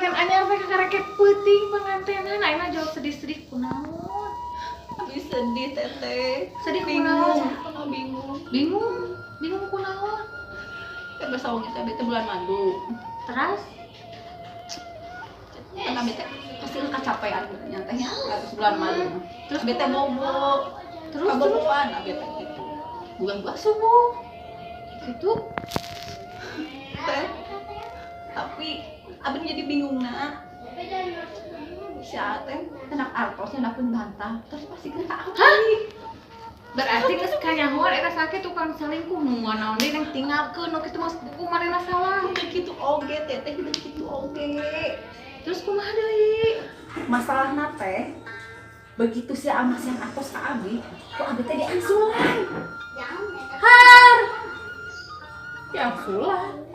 pengantin anyar teh kakareke peuting pengantinan ayeuna jawab sedih-sedih kunaon? Abi sedih teteh. Sedih Bingung, kunaon? bingung. Bingung kunaon? Kan basa oge teh bete bulan madu. Terus Kan bete pasti kecapean nya teh nya habis bulan madu. Terus Bete bobo. terus Kaboboan bete gitu. Bulan subuh. gitu. Teh. Tapi abang jadi bingung na. Siapa teh tenak artos yang pun bantah terus pasti kena abi. Berarti geus kanyahoan eta sakit tukang selingkuh nu naon deui nang tinggalkeun nu kitu mah kumarena salah. Udah gitu oge teteh udah gitu oge. Terus kumaha deui? Masalahna teh begitu si amas yang artos ka abi, kok abi teh diangsulan. Har. Diangsulan.